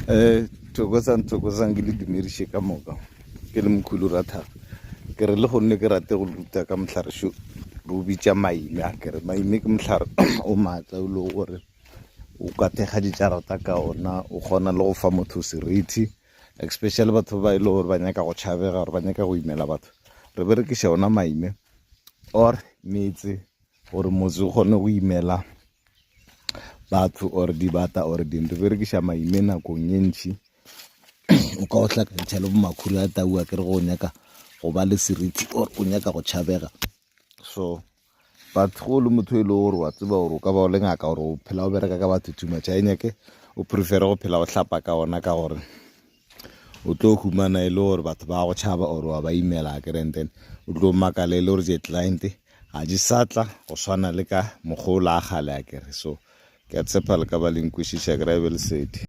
Thokozang ke le dumediše ka moka ke le Mkhulu Ratha ke re le gonne ke rate go ruta ka mohlare šo re o bitša maime a kere maime ke mohlare o maatla o le gore o ka thekga dijarata ka ona o kgona le go fa motho seriti especially batho ba e le gore ba nyaka go tšhabega gore ba nyaka go imela batho re berekiša ona maime or metse gore motse o kgone go imela batho or dibata or ding re berekiša maime nakong ye ntšhi o ka o hlakantšha le bomakhulu a taua ke re go nyaka go ba le seriti or o nyaka go tšhabega so batho go le motho e le gore wa tseba gore o ka ba o le ngaka gore o phela o bereka ka batho too much a e nyake o prefere go phela o hlapa ka ona ka gore o tlo humana e le gore batho ba go tšhaba or wa ba imela a kere and then o tlo makala e le gore je client ga di satla go swana le ka mogolo a gale a kere so ke a tshepa le ka ba le nkwešiša ke ra e be le sedi